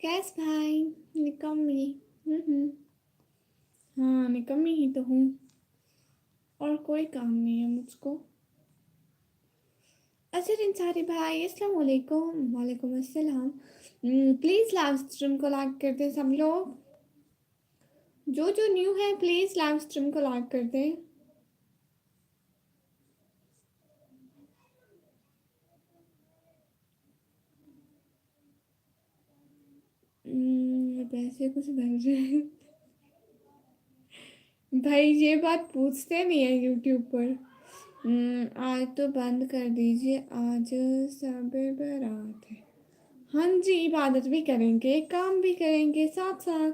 कैस भाई? निकम्मी। हम्म। हाँ, निकम्मी ही तो हूँ। और कोई काम नहीं है मुझको। अजहर अंसारी भाई, अस्सलाम वालेकुम। वालेकुम अस्सलाम। प्लीज़ लाइव स्ट्रीम को लाइक कर दें सब लोग। जो जो न्यू है प्लीज़ लाइव स्ट्रीम को लाइक कर दें। पैसे कुछ भर रहे हैं। भाई ये बात पूछते नहीं है यूट्यूब पर। आज तो बंद कर दीजिए, आज सब बारात है। हाँ जी, इबादत भी करेंगे, काम भी करेंगे साथ साथ।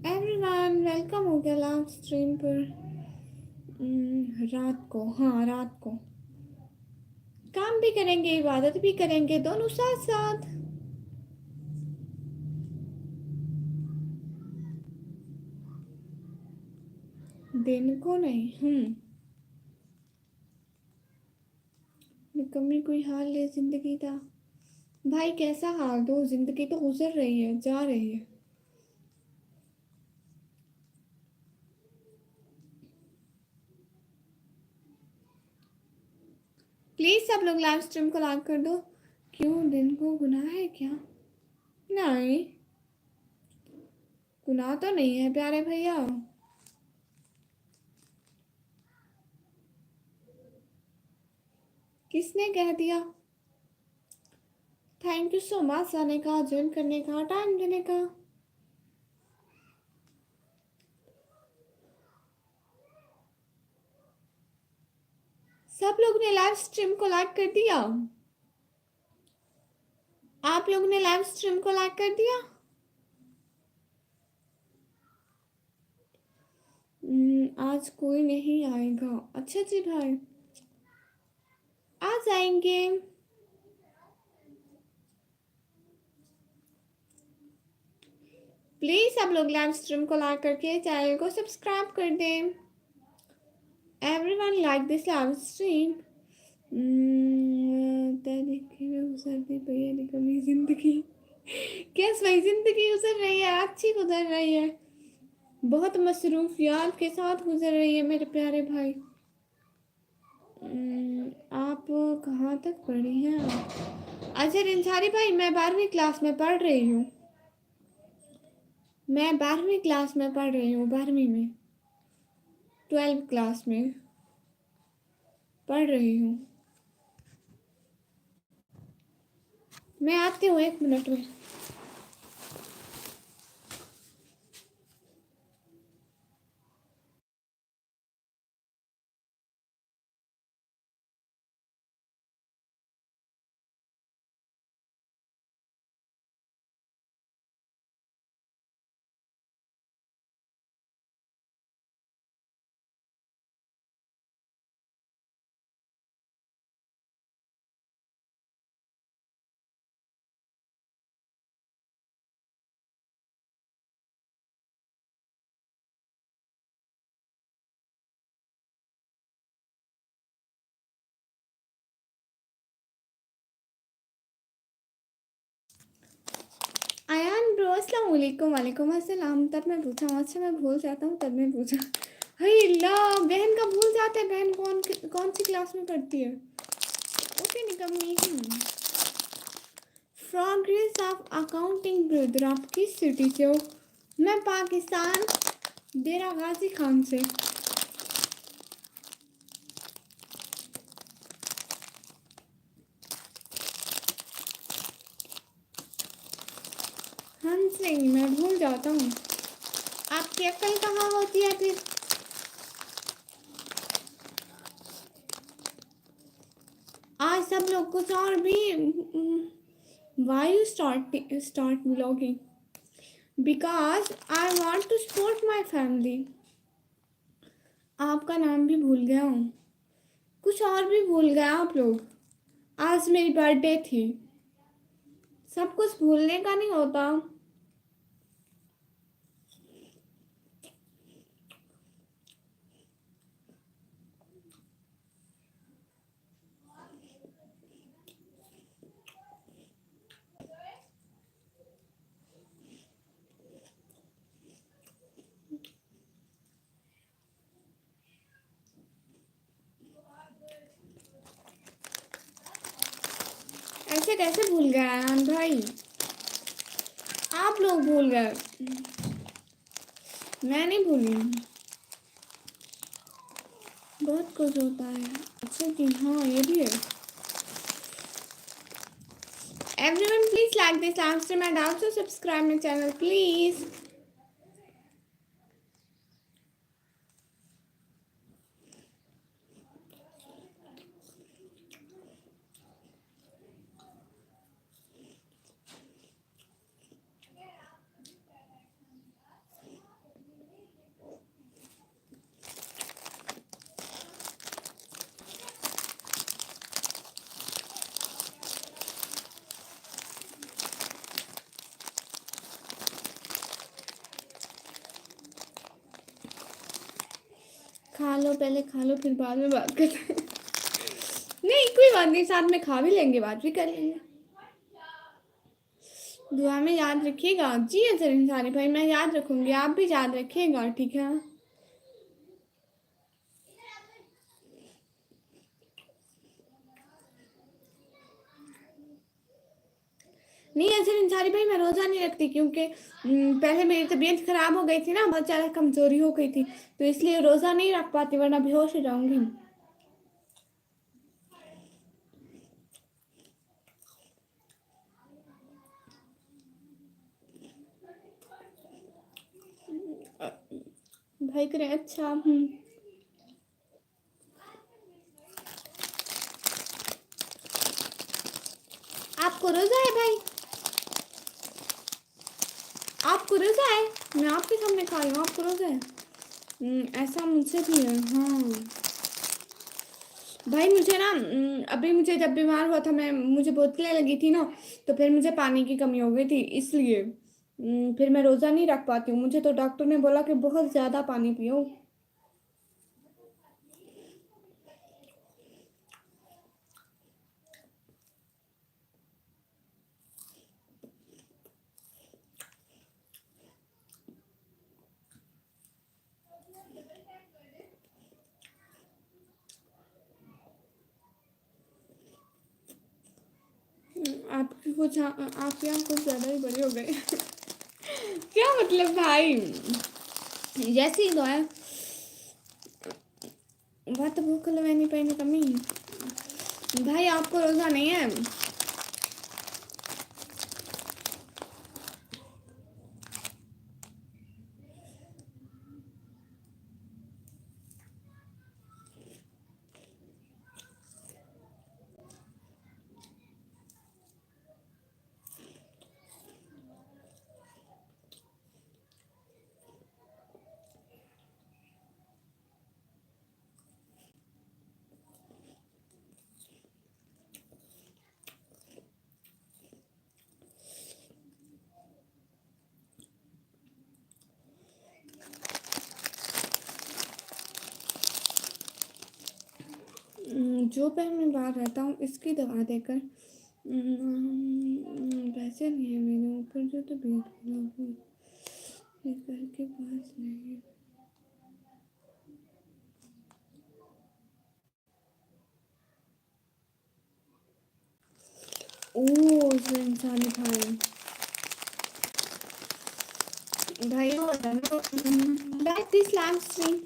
एवरीवन वेलकम हो गया लाइव स्ट्रीम पर। रात को, हाँ रात को काम भी करेंगे, इबादत भी करेंगे, दोनों साथ साथ। दिन को नहीं। निकम्मी कोई हाल है जिंदगी का। भाई कैसा हाल दो, जिंदगी तो गुजर रही है, जा रही है। प्लीज सब लोग लाइव स्ट्रीम को लाइक कर दो। क्यों, दिन को गुनाह है क्या? नहीं, गुनाह तो नहीं है प्यारे भैया। किसने कह दिया? थैंक यू सो मच आने का, ज्वाइन करने का, टाइम देने का। सब लोग ने लाइव स्ट्रीम को लाइक कर दिया? आप लोग ने लाइव स्ट्रीम को लाइक कर दिया? आज कोई नहीं आएगा। अच्छा जी भाई, आ जाएंगे। प्लीज सब लोग लाइव स्ट्रीम को लाइक करके चैनल को सब्सक्राइब कर दें। Everyone like this live stream. देखिए मैं गुजरती पई है निकम्मी जिंदगी। कैस भाई, जिंदगी गुजर रही है, अच्छी गुजर रही है, बहुत मसरूफियात के साथ गुजर रही है मेरे प्यारे भाई। आप कहाँ तक पढ़ी हैं आप? अच्छा रिंसारी भाई, मैं 12वीं क्लास में पढ़ रही हूँ। मैं 12वीं क्लास में पढ़ रही हूँ, 12वीं में, 12th क्लास में पढ़ रही हूँ। मैं आती हूँ 1 मिनट में। आयान ब्रो, अस्सलाम वालेकुम। वालेकुम अस्सलाम। तब मैं पूछा, अच्छा मैं भूल जाता हूँ, तब मैं पूछा। हे अल्लाह, बहन का भूल जाते हैं। बहन कौन सी क्लास में पढ़ती है? ओके निकम्मी। प्रोग्रेस ऑफ अकाउंटिंग ब्रदर, आप किस सिटी से हो? मैं पाकिस्तान, डेरा गाजी खान से। हाँ सिंह, मैं भूल जाता हूँ। आपकी अक्ल कहाँ होती है फिर? आज सब लोग कुछ और भी। Why you start blogging? Because I want to support my family. आपका नाम भी भूल गया हूँ, कुछ और भी भूल गए आप लोग। आज मेरी बर्थडे थी। सब कुछ भूलने का नहीं होता। मुझे कैसे भूल गए आयान भाई, आप लोग भूल गए, मैं नहीं भूली हूँ। बहुत कुछ होता है। अच्छा कि हाँ ये भी है। Everyone please like this live stream and also subscribe my channel please. खा लो पहले, खा लो फिर बाद में बात करते हैं। नहीं कोई बात नहीं, साथ में खा भी लेंगे, बात भी कर लेंगे। दुआ में याद रखिएगा। जी अजर इंसानी भाई, मैं याद रखूंगी, आप भी याद रखिएगा, ठीक है। नहीं अजर इंसानी भाई, मैं रोज़ा नहीं रखती क्योंकि पहले मेरी तबीयत ख़राब हो गई थी ना, बहुत ज़्यादा कमज़ोरी हो गई थी, तो इसलिए रोज़ा नहीं रख पाती, वरना बेहोश हो जाऊंगी। भाई करें अच्छा। आपको रोज़ा है भाई? आपको रोज़ा है? मैं आपके सामने खा रही हूँ, आपको रोज़ा है? ऐसा मुझसे भी है। हाँ भाई मुझे ना अभी मुझे जब बीमार हुआ था, मुझे बोतलें लगी थी ना, तो फिर मुझे पानी की कमी हो गई थी, इसलिए फिर मैं रोज़ा नहीं रख पाती हूँ। मुझे तो डॉक्टर ने बोला कि बहुत ज़्यादा पानी पियो। आपकी कुछ आपके यहाँ कुछ ज़्यादा ही बड़े हो गए। क्या मतलब भाई, जैसे ही तो है बात, भूख लगनी पानी कमी। भाई आपको रोज़ा नहीं है? जो पैर में बाहर रहता हूँ इसकी दवा देकर पैसे नहीं है मेरे ऊपर, जो तबीयत खराब हुई इस घर के पास नहीं। ओह इंसानी भाई, like this live stream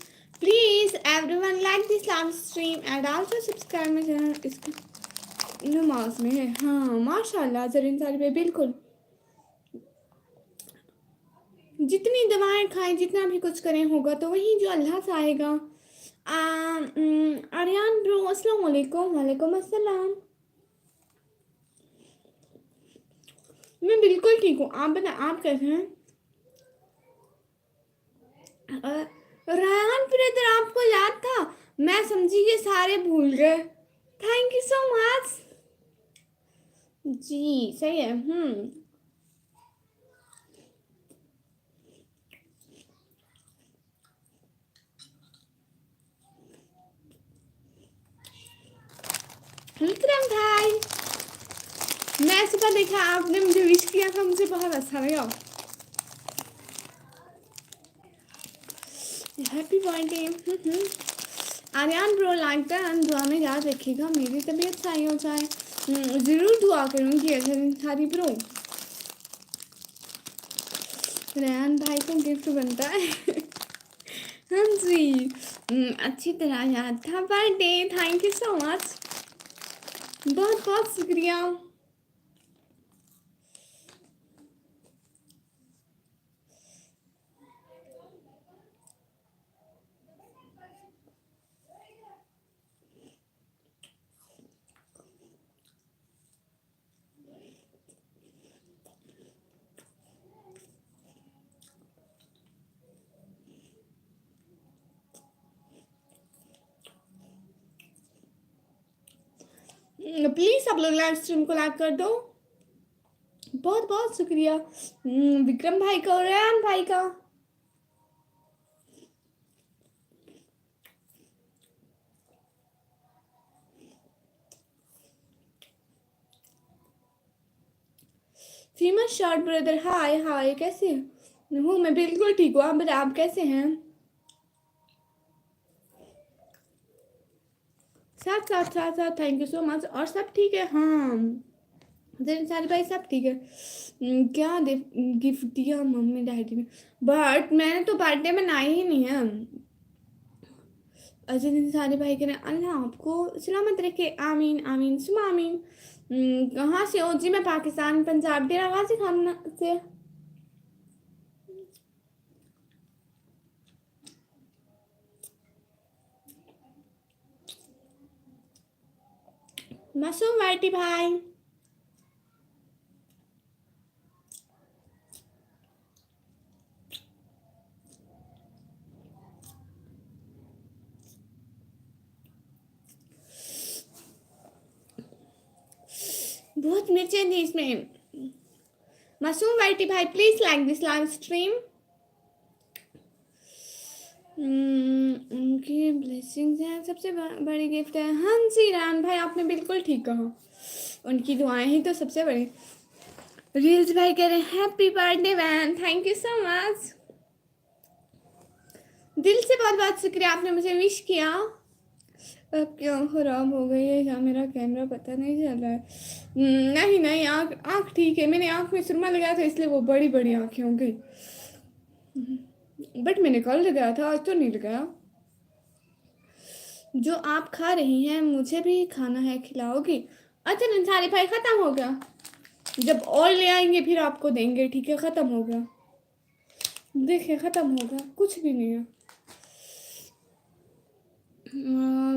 please, everyone like this live stream and also subscribe my channel। इसकी नमाज में है। हाँ माशाल्लाह जरीन सारी पे, बिल्कुल जितनी दवाएं खाएं, जितना भी कुछ करें, होगा तो वही जो अल्लाह से आएगा। आर्यन ब्रो अस्सलाम वालेकुम। वालेकुम अस्सलाम। मैं बिल्कुल ठीक हूँ, आप बताएं आप कैसे हैं? रायहान ब्रदर आपको याद था? मैं समझी कि सारे भूल गए। Thank you so much. जी सही है। विक्रम भाई, मैं सुबह देखा आपने मुझे विश किया था, मुझे बहुत अच्छा लगा। Happy birthday Aryan bro. Like done, दुआ में याद रखिएगा मेरी तबीयत सही हो जाए। ज़रूर दुआ करूँगी अगर इंसारी ब्रो। रेहान भाई को गिफ्ट बनता है। हाँ जी। अच्छी तरह याद था birthday, thank you so much, बहुत बहुत शुक्रिया। प्लीज सब लोग लाइव स्ट्रीम को लाइक कर दो, बहुत बहुत शुक्रिया। विक्रम भाई का और रेहान भाई का। फेमस शॉर्ट ब्रदर, हाय हाय, कैसे हूँ मैं? बिल्कुल ठीक हूँ, आप बताएं आप कैसे हैं? साथ साथ साथ साथ थैंक यू सो मच। और सब ठीक है? हाँ सारे भाई सब ठीक है। क्या गिफ्ट दिया मम्मी डैडी ने? बट मैंने तो बर्थडे मनाई ही नहीं है। अजय दिन सारे भाई कह रहे हैं अल्लाह आपको सलामत रखे, आमीन आमीन सुमा आमीन। कहाँ से हो जी? मैं पाकिस्तान पंजाब डेरा गाजी खाना से। मासूम वाइटी भाई, बहुत मिर्चें थी इसमें। मासूम वाइटी भाई please like this live stream. उनकी ब्लेसिंग्स हैं सबसे बड़ी गिफ्ट है। हाँ जी रान भाई आपने बिल्कुल ठीक कहा, उनकी दुआएं ही तो सबसे बड़ी। रील्स भाई कह रहे हैं happy birthday van, thank you so much, दिल से बहुत बहुत शुक्रिया आपने मुझे विश किया। अब क्या खराब हो गई है या मेरा कैमरा पता नहीं चल रहा है। नहीं नहीं, आँख आँख ठीक है, मैंने आँख में सुरमा लगाया था इसलिए वो बड़ी बड़ी आँखें हो गई। बट मैंने कल लगाया था, आज तो नहीं लगाया। जो आप खा रही हैं मुझे भी खाना है, खिलाओगी? अच्छा निसारी भाई ख़त्म हो गया, जब और ले आएंगे फिर आपको देंगे, ठीक है? ख़त्म हो गया, देखिए ख़त्म हो गया, कुछ भी नहीं है।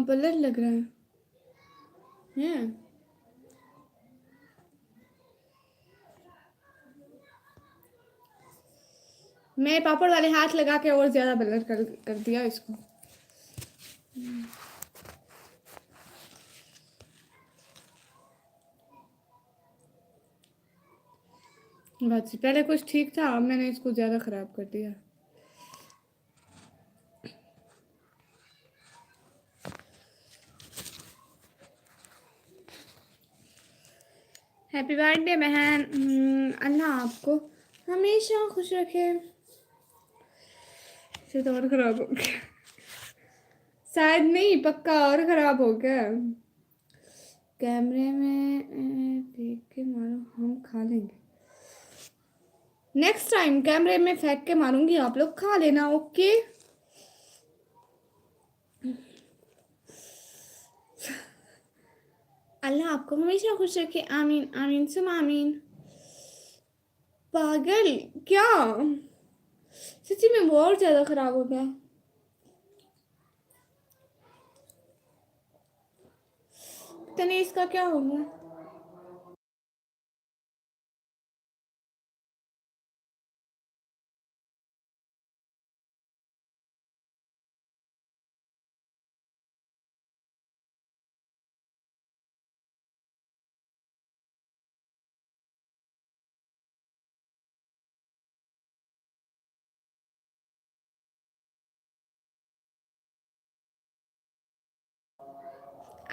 ब्लर लग रहा है। मैं पापड़ वाले हाथ लगा के और ज़्यादा ब्लर कर दिया इसको। बस पहले कुछ ठीक था, अब मैंने इसको ज़्यादा ख़राब कर दिया। हैप्पी बर्थडे बहन, अल्लाह आपको हमेशा खुश रखे। से तो और ख़राब हो गया, शायद नहीं पक्का और ख़राब हो गया। कैमरे में देख के मारो, हम खा लेंगे नेक्स्ट टाइम, कैमरे में फेंक के मारूंगी, आप लोग खा लेना, ओके? अल्लाह आपको हमेशा खुश रखे, आमीन आमीन सुम आमीन। पागल क्या, सच्ची में बहुत ज़्यादा ख़राब हो गया। पता नहीं इसका क्या हो गया।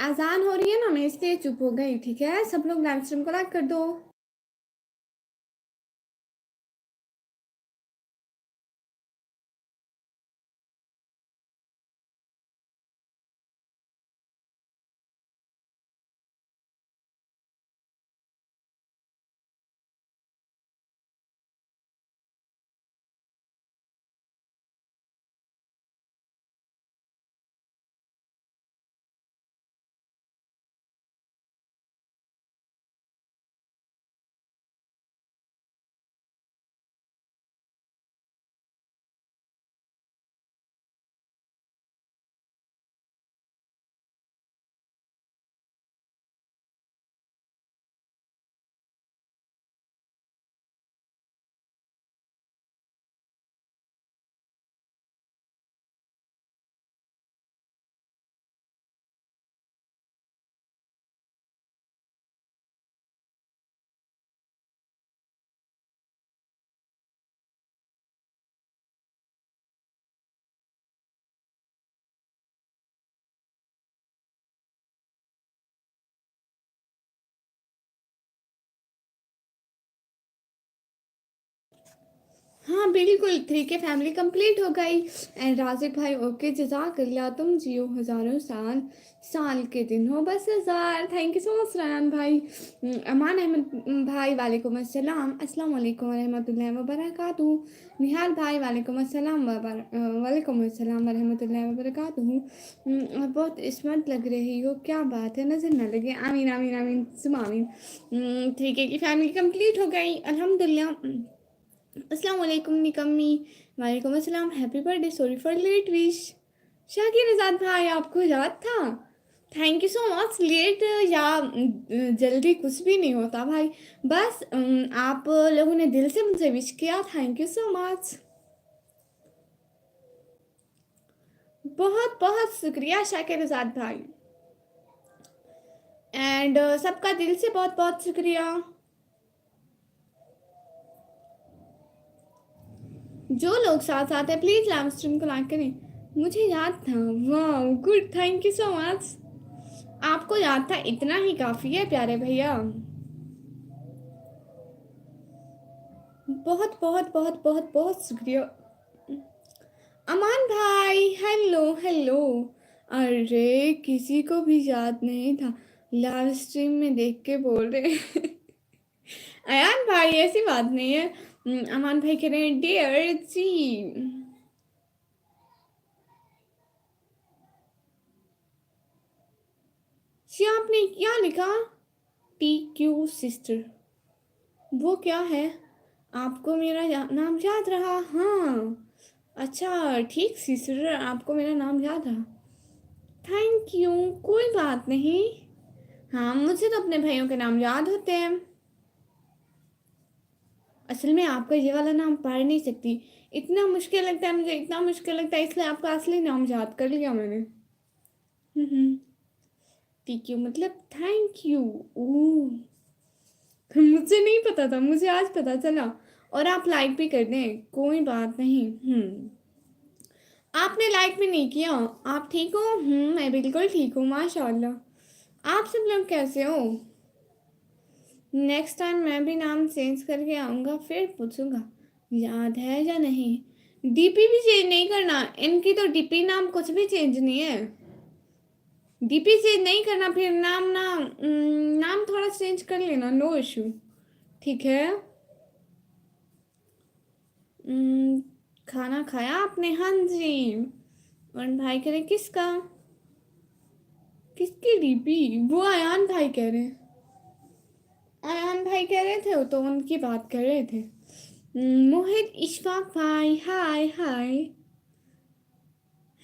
अजान हो रही है ना, मैं इसलिए चुप हो गई, ठीक है? सब लोग लाइव स्ट्रीम को लाइक कर दो। हाँ बिल्कुल, 3K फैमिली कंप्लीट हो गई। एंड राजिक भाई ओके, जज़ाकल्लाह, तुम जियो हज़ारों साल, साल के दिन हो बस हज़ार। Thank you so much Ryan भाई। अमान अहमद भाई वालेकुम अस्सलाम, अस्सलाम वालेकुम वरहमतुल्लाहि वबरकातुहू। निहाल भाई वालेकुम अस्सलाम वालेकुम अस्सलाम वरहमतुल्लाहि वबरकातुहू। आप बहुत इस्मत लग रही हो, क्या बात है, नज़र ना लगे। आमीन आमीन आमीन सुम आमीन। 3K की फैमिली कंप्लीट हो गई अल्हम्दुलिल्लाह। अस्सलाम वालेकुम निकम्मी। वालेकुम अस्सलाम, happy birthday, sorry for late wish. Shakir Azad भाई, आपको याद था? Thank you so much. Late या जल्दी कुछ भी नहीं होता भाई, बस आप लोगों ने दिल से मुझे विश किया, थैंक यू सो मच। बहुत बहुत शुक्रिया शाकिर आज़ाद भाई। एंड सबका दिल से बहुत बहुत शुक्रिया। जो लोग साथ साथ हैं प्लीज़ लाइव स्ट्रीम को लाइक करें। मुझे याद था, वाह good, thank you so much. आपको याद था, इतना ही काफ़ी है प्यारे भैया। बहुत बहुत बहुत बहुत बहुत शुक्रिया। अमान भाई, हेलो हेलो। अरे किसी को भी याद नहीं था, लाइव स्ट्रीम में देख के बोल रहे अयान भाई ऐसी बात नहीं है। अमान भाई कह रहे हैं डियर जी। जी आपने क्या लिखा? TQ सिस्टर, वो क्या है? आपको मेरा नाम याद रहा? हाँ अच्छा ठीक सिस्टर, आपको मेरा नाम याद रहा, थैंक यू। कोई बात नहीं। हाँ मुझे तो अपने भाइयों के नाम याद होते हैं। असल में आपका ये वाला नाम पढ़ नहीं सकती, इतना मुश्किल लगता है मुझे, इतना मुश्किल लगता है, इसलिए आपका असली नाम याद कर लिया मैंने। TQ मतलब थैंक यू। ओह, मुझे नहीं पता था, मुझे आज पता चला। और आप लाइक भी कर दें, कोई बात नहीं। आपने लाइक भी नहीं किया। आप ठीक हो? मैं बिल्कुल ठीक हूँ माशाल्लाह। आप सब लोग कैसे हो? नेक्स्ट टाइम मैं भी नाम चेंज करके आऊँगा, फिर पूछूंगा याद है या नहीं। डीपी भी चेंज नहीं करना, इनकी तो डीपी नाम कुछ भी चेंज नहीं है। डीपी चेंज नहीं करना, फिर नाम थोड़ा चेंज कर लेना, नो इशू, ठीक है। उम, खाना खाया आपने? हाँ जी। और भाई कह रहे किसका? किसकी डीपी? वो अयान भाई कह रहे हैं। अयान भाई कह रहे थे, वो तो उनकी बात कर रहे थे। मोहित इशफाक भाई, हाय हाय।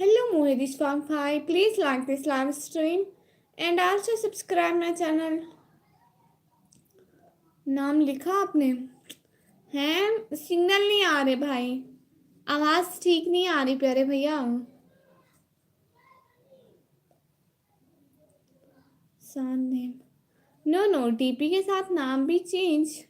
हेलो मोहित इशफाक भाई, please like this live stream and also subscribe my channel. नाम लिखा आपने? हैं सिग्नल नहीं आ रहे भाई, आवाज ठीक नहीं आ रही प्यारे भैया। सान नेम, नो नो, डीपी के साथ नाम भी चेंज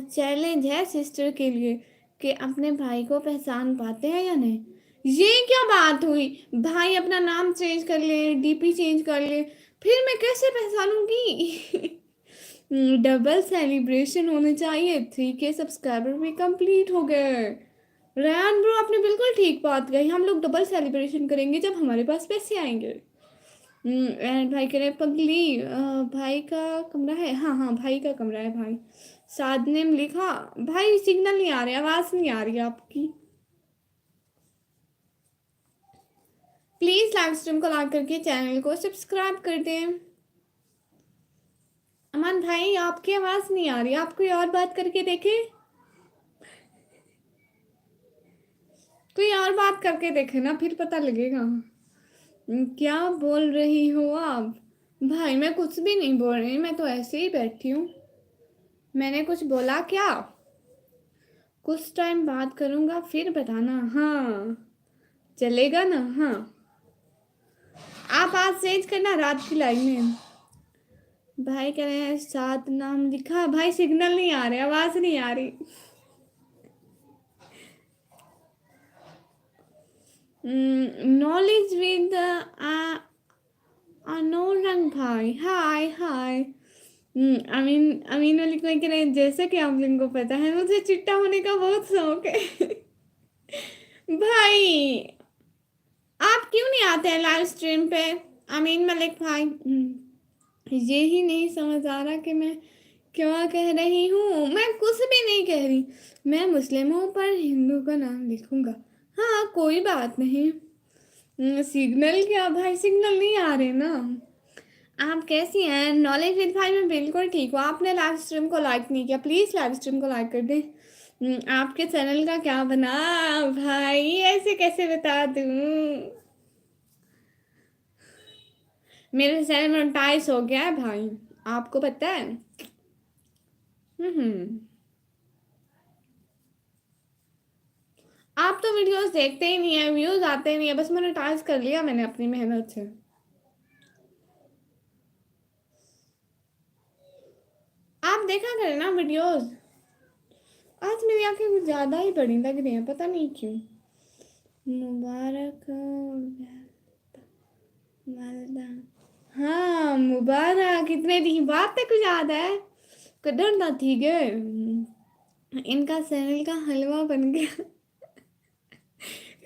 चैलेंज है सिस्टर के लिए कि अपने भाई को पहचान पाते हैं या नहीं। ये क्या बात हुई? भाई अपना नाम चेंज कर ले, डीपी चेंज कर ले, फिर मैं कैसे पहचानूंगी? डबल सेलिब्रेशन होने चाहिए, 3K सब्सक्राइबर भी कंप्लीट हो गए। रयान ब्रो आपने बिल्कुल ठीक बात कही, हम लोग डबल सेलिब्रेशन करेंगे जब हमारे पास पैसे आएंगे। एंड भाई कह रहे पगली भाई का कमरा है? हाँ हाँ भाई का कमरा है भाई। साद नेम लिखा। भाई सिग्नल नहीं आ रही, आवाज़ नहीं आ रही आपकी। प्लीज़ लाइव स्ट्रीम को लाइक करके चैनल को सब्सक्राइब कर दें। अमन भाई आपकी आवाज़ नहीं आ रही, आप कोई और बात करके देखे, कोई और बात करके देखे ना, फिर पता लगेगा। क्या बोल रही हो आप? भाई मैं कुछ भी नहीं बोल रही, मैं तो ऐसे ही बैठी हूँ। मैंने कुछ बोला क्या? कुछ टाइम बात करूँगा फिर बताना, हाँ चलेगा ना? हाँ आप आज चेंज करना रात की लाइव में। भाई कह रहे हैं सात नाम लिखा, भाई सिग्नल नहीं आ रहे, आवाज़ नहीं आ रही। नॉलेज विद अनोरंग भाई, हाय हाय। अमीन वाली कोई कह रहे जैसे कि आप लोगों को पता है मुझे चिट्टा होने का बहुत शौक है। भाई आप क्यों नहीं आते हैं लाइव स्ट्रीम पे? अमीन मलिक भाई, ये ही नहीं समझ आ रहा कि मैं क्या कह रही हूँ। मैं कुछ भी नहीं कह रही। मैं मुस्लिम हूँ पर हिंदू का नाम लिखूंगा। हाँ कोई बात नहीं। सिग्नल क्या भाई, सिग्नल नहीं आ रहे ना। आप कैसी हैं नॉलेज विद भाई? मैं बिल्कुल ठीक हूँ। आपने लाइव स्ट्रीम को लाइक नहीं किया, प्लीज़ लाइव स्ट्रीम को लाइक कर दें। आपके चैनल का क्या बना? भाई ऐसे कैसे बता दूँ? मेरे चैनल मोनेटाइज हो गया है भाई, आपको पता है? हम्म। आप तो वीडियोस देखते ही नहीं है, व्यूज आते ही नहीं है, बस मोनेटाइज कर लिया मैंने अपनी मेहनत से। आप देखा करें ना वीडियोस। आज मेरी आंखें कुछ ज्यादा ही बड़ी लग रही हैं, पता नहीं क्यों। मुबारक हो वालदा। हाँ मुबारक, कितने दिन बाद तक याद है। कदर ना थी गे। इनका चैनल का हलवा बन गया।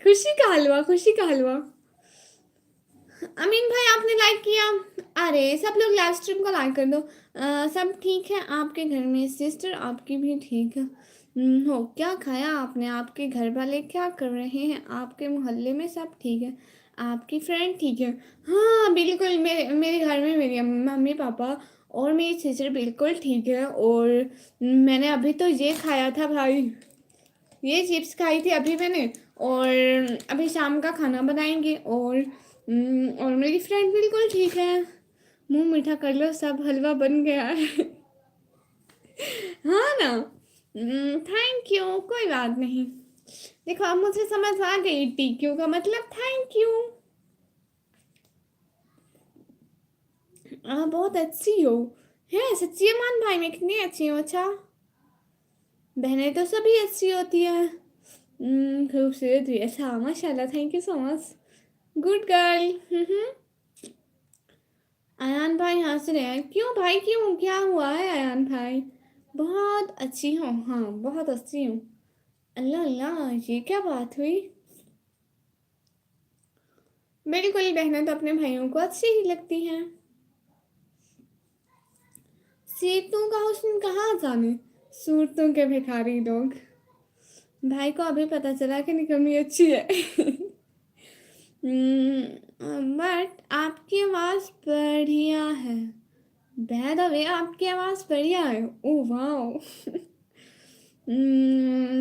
खुशी का हलवा, खुशी का हलवा। अमीन भाई आपने लाइक किया? अरे सब लोग लाइव स्ट्रीम को लाइक कर दो। सब ठीक है आपके घर में? सिस्टर आपकी भी ठीक है? हो क्या खाया आपने? आपके घर वाले क्या कर रहे हैं? आपके मोहल्ले में सब ठीक है? आपकी फ्रेंड ठीक है? हाँ बिल्कुल, मेरे मेरे घर में मेरी मम्मी पापा और मेरी सिस्टर बिल्कुल ठीक है। और मैंने अभी तो ये खाया था भाई, ये चिप्स खाई थी अभी मैंने। और अभी शाम का खाना बनाएंगे। और मेरी फ्रेंड बिल्कुल ठीक है। मुंह मीठा कर लो, सब हलवा बन गया है। हाँ ना। थैंक यू, कोई बात नहीं। देखो अब मुझे समझ आ गई टीक्यू का मतलब थैंक यू। बहुत अच्छी हो। है सच्ची अमान भाई, मैं कितनी अच्छी हूँ? अच्छा, बहनें तो सभी अच्छी होती है। खूबसूरत भी। अच्छा माशाल्लाह, thank you so much. Good girl. Ayaan भाई हंस रहे हैं, क्यों भाई क्यों, क्या हुआ है अयान भाई? बहुत अच्छी हूँ, हाँ बहुत अच्छी हूँ। अल्लाह अल्लाह, ये क्या बात हुई? बिल्कुल, बहनें तो अपने भाइयों को अच्छी ही लगती हैं। सीरतों का हुस्न कहाँ जाने, सूरतों के भिखारी लोग। भाई को अभी पता चला कि निकम्मी अच्छी है। बट आपकी आवाज़ बढ़िया है। बाय द वे आपकी आवाज़ बढ़िया है। ओह वाह।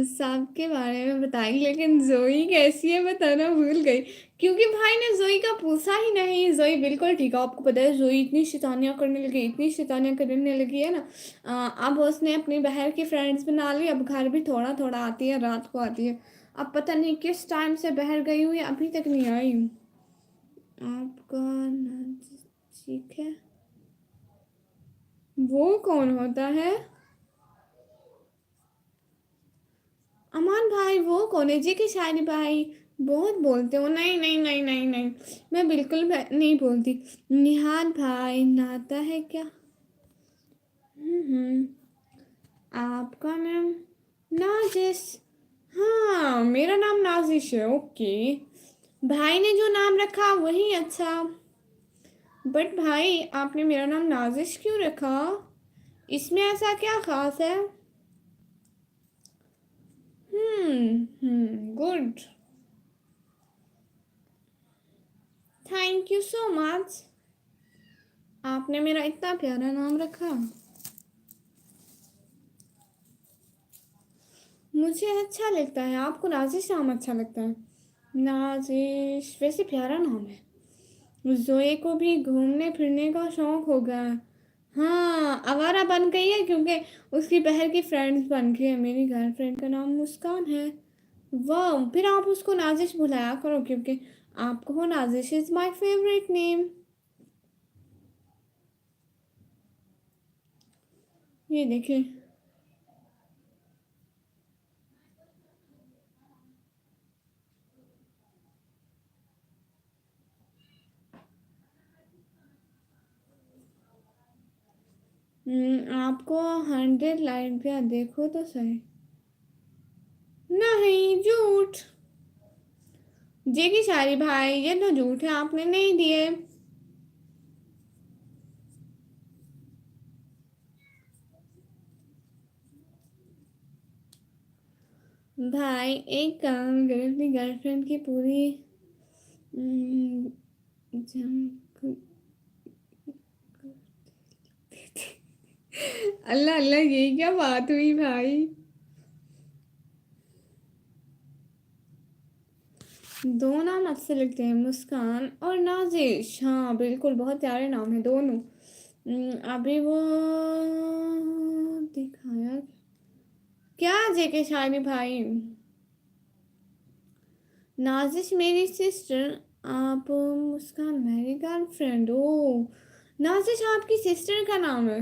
सबके बारे में बताएंगे, लेकिन जोई कैसी है बताना भूल गई। क्योंकि भाई ने जोई का पूछा ही नहीं। जोई बिल्कुल ठीक है, आपको पता है जोई इतनी शैतानियाँ करने लगी, इतनी शैतानियाँ करने लगी है ना। अब उसने अपनी बहन की फ्रेंड्स बना ली, अब घर भी थोड़ा थोड़ा आती है, रात को आती है। अब पता नहीं किस टाइम से बाहर गई हुई है, अभी तक नहीं आई। आपका ठीक है? वो कौन होता है? अमान भाई वो कौन है जी की शायरी भाई? बहुत बोलते हो। नहीं नहीं नहीं नहीं नहीं, मैं बिल्कुल नहीं बोलती। निहाल भाई नाता है क्या? हम्म। आपका नाम नाजिश? हाँ मेरा नाम नाजिश है। ओके, भाई ने जो नाम रखा वही अच्छा। बट भाई आपने मेरा नाम नाजिश क्यों रखा? इसमें ऐसा क्या खास है? Good. Thank you so much. आपने मेरा इतना प्यारा नाम रखा। मुझे अच्छा लगता है, आपको नाजिश नाम अच्छा लगता है? नाजिश वैसे प्यारा नाम है। जोए को भी घूमने फिरने का शौक होगा। हाँ आवारा बन गई है क्योंकि उसकी बहन की फ्रेंड्स बन गई है। मेरी गर्लफ्रेंड का नाम मुस्कान है। वाह, फिर आप उसको नाजिश बुलाया करो क्योंकि आपको Nazish is my favourite name. ये देखिए। आपको 100 लाइक दिया, देखो तो सही। नहीं, झूठ। जे की शायरी भाई, ये तो झूठ है, आपने नहीं दिए। भाई एक काम करो, अपनी गर्लफ्रेंड की पूरी हम्म, जम अल्लाह अल्लाह, ये क्या बात हुई भाई। दो नाम अच्छे लगते हैं, मुस्कान और नाजिश। हाँ बिल्कुल, बहुत प्यारे नाम है दोनों। अभी वो दिखाया क्या जेके शायरी भाई। नाजिश मेरी सिस्टर, आप मुस्कान मेरी गर्लफ्रेंड। ओ, नाजिश आपकी सिस्टर का नाम है,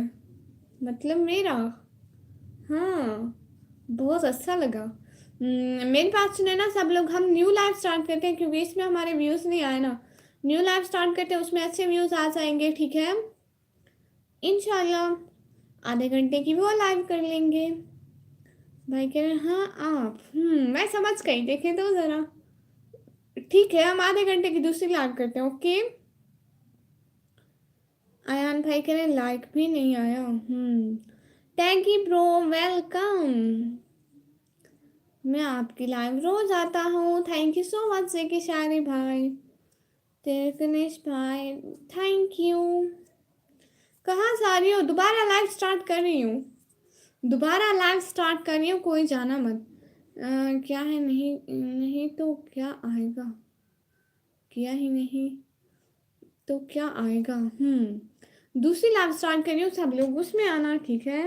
मतलब मेरा। हाँ, बहुत अच्छा लगा। मेरे पास सुने ना सब लोग, हम न्यू लाइफ स्टार्ट करते हैं क्योंकि इसमें हमारे व्यूज़ नहीं आए ना। न्यू लाइफ स्टार्ट करते हैं, उसमें अच्छे व्यूज़ आ जाएंगे, ठीक है। इंशाल्लाह आधे घंटे की वो लाइव कर लेंगे। भाई कह रहे हैं, हाँ आप। मैं समझ गई, देखे तो ज़रा। ठीक है, हम आधे घंटे की दूसरी लाइव करते हैं, ओके। आयान भाई कह रहे हैं, लाइक भी नहीं आया। Thank you bro, welcome. मैं आपकी लाइव रोज आता हूँ, थैंक यू सो मच जेके शायरी भाई। तेरे गणेश भाई, थैंक यू। कहाँ जा रही हो? दोबारा लाइव स्टार्ट कर रही हूँ, दोबारा लाइव स्टार्ट कर रही हूँ, कोई जाना मत। क्या है, नहीं नहीं तो क्या आएगा, किया ही नहीं तो क्या आएगा। दूसरी लाइव स्टार्ट कर रही हूँ, सब लोग उसमें आना, ठीक है।